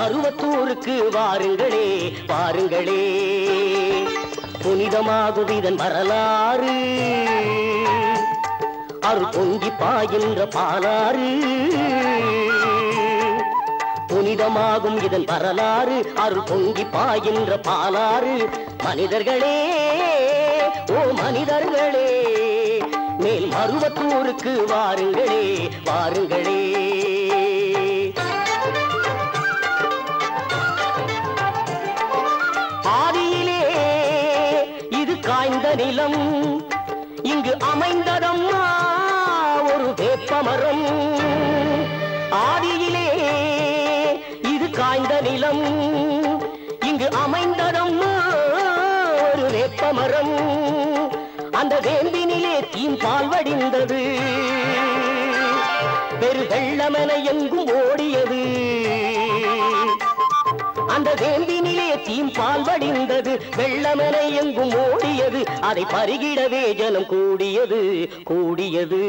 மருவத்தூருக்கு வாருங்களே வாருங்களே, புனிதமாகும் இதன் வரலாறு, அருள் பொங்கி பாய்கின்ற பாலாறு. புனிதமாகும் இதன் வரலாறு, அருள் பொங்கி பாய்கின்ற பாலாறு. மனிதர்களே ஓ மனிதர்களே, மேல் மருவத்தூருக்கு வாருங்களே வாருங்களே. ஆதியிலே இது காய்ந்த நிலம், இங்கு அமைந்ததம்மா ஒரு வேப்பமரம். ஆதியிலே இது காய்ந்த நிலம், இங்கு அமைந்ததம்மா ஒரு வேப்பமரம். அந்த வேம்பினிலே தீம்பால் வடிந்தது, பெரு வெள்ளமென எங்கும் ஓடியது. அந்த வேம்பினிலே தீம்பால் வடிந்தது, வெள்ளமென எங்கும் ஓடியது. அதை பருகிடவே ஜனம் கூடியது கூடியது.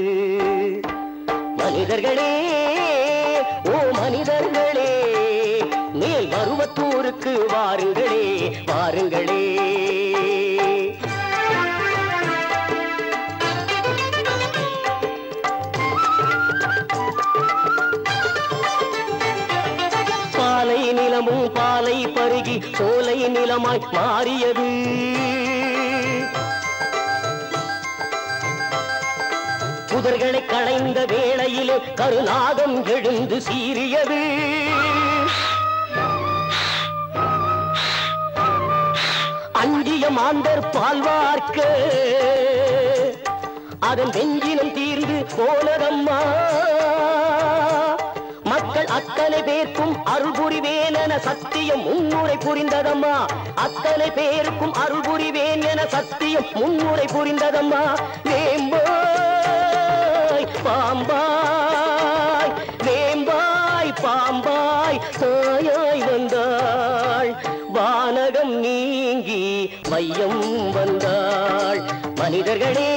மனிதர்களே ஓ மனிதர்களே, மேல் மருவத்தூருக்கு வாருங்களே வாருங்களே. பாலை நிலமும் பாலை பருகி சோலை நிலமாய் மாறியது. புதர்களை களைந்த வேளையிலே கருநாகம் எழுந்து சீறியது. அஞ்சிய மாந்தர் பால்வார்க்க அதன் வெஞ்சினம் தீர்ந்து போனதம்மா. மக்கள் அத்தனை பேருக்கும் அருள் புரிவேன் என சத்தியம் முன்னுரை புரிந்ததம்மா. அத்தனை பேருக்கும் அருள் புரிவேன் என சத்தியம் முன்னுரை புரிந்ததம்மா. வேம்பாய் பாம்பாய் வேம்பாய் பாம்பாய் தாயாய் வந்தாள், வானகம் நீங்கி மையம் வந்தாள். மனிதர்களே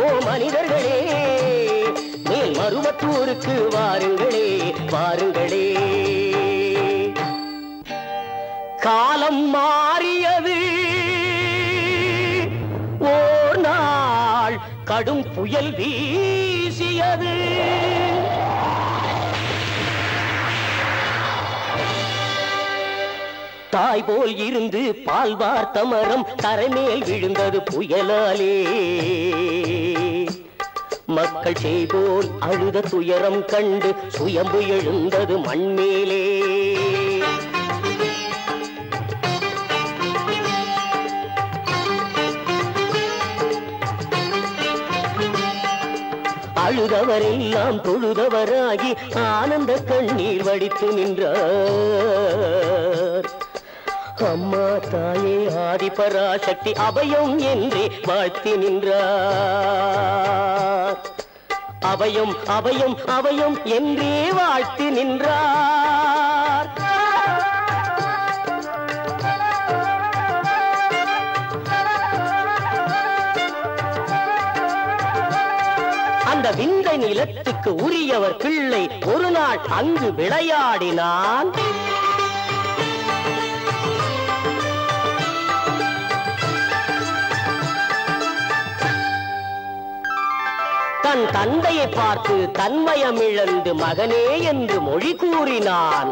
ஓ மனிதர்களே, மேல் மருவத்தூருக்கு வாருங்களே வாருங்களே. காலம் மாறியது, ஓர் நாள் கடும் புயல் வீசியது. தாய் போல் இருந்து பால் வார்த்த மரம் தரைமேல் விழுந்தது புயலாலே. மக்கள் செய்போல் அழுத துயரம் கண்டு சுயம்பு எழுந்தது மண்மேலே. அழுதவரெல்லாம் தொழுதவராகி ஆனந்த கண்ணீர் வடித்து நின்றார். அம்மா தாயே ஆதிபராசக்தி அபயம் என்றே வாழ்த்தி நின்றார். அபயம் அபயம் அபயம் என்றே வாழ்த்தி நின்றார். அந்த விந்தை நிலத்துக்கு உரியவர் பிள்ளை ஒரு நாள் அங்கு விளையாடினான். தன் தந்தையை பார்த்து தன்மயமிழந்து மகனே என்று மொழி கூறினான்.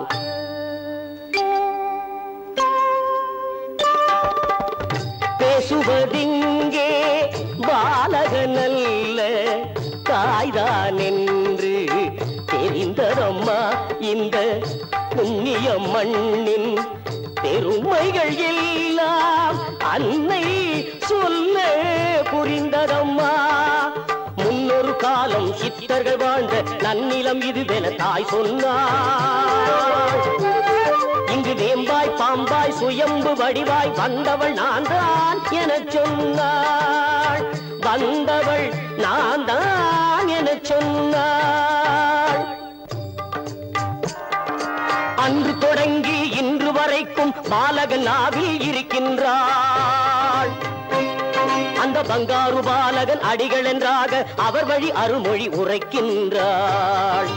பேசுவதிங்கே பாலகனல்ல தாய்தான் என்று தெரிந்ததம்மா. இந்த புண்ணிய மண்ணின் பெருமைகள் எல்லாம் அன்னை சொல்ல புரிந்ததம்மா. முன்னொரு காலம் சித்தர்கள் வாழ்ந்த நன்னிலம் இதுவென தாய் சொன்னாள். இங்கு வேம்பாய் பாம்பாய் சுயம்பு வடிவாய் வந்தவள் நான் தான் என சொன்னாள். வந்தவள் நான் தான் என சொன்னாள். அன்று தொடங்கி இன்று வரைக்கும் பாலகன் நாவில் இருக்கின்றாள். அந்த பங்காரு பாலகன் அடிகள் என்றாக அவர் வழி அருள்மொழி உரைக்கின்றாள்.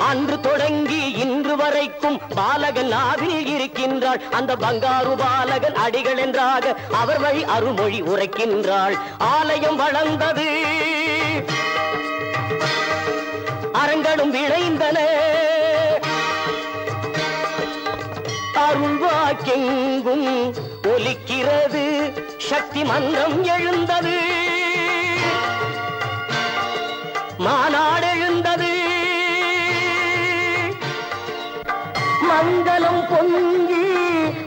அன்று தொடங்கி இன்று வரைக்கும் பாலகன் நாவில் இருக்கின்றாள். அந்த பங்காரு பாலகன் அடிகள் என்றாக அவர் வழி அருள்மொழி உரைக்கின்றாள். ஆலயம் வளர்ந்தது, அரங்களும் விளைந்தன, அருள்வாக்கெங்கும் ஒலிக்கிறது, சக்தி மன்றம் எழுந்தது, மாநாடு எழுந்தது, மங்களம் பொங்கி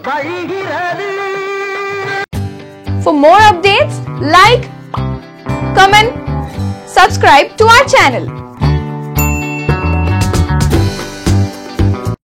வழிகிறது. For more updates, like, comment, subscribe to our channel.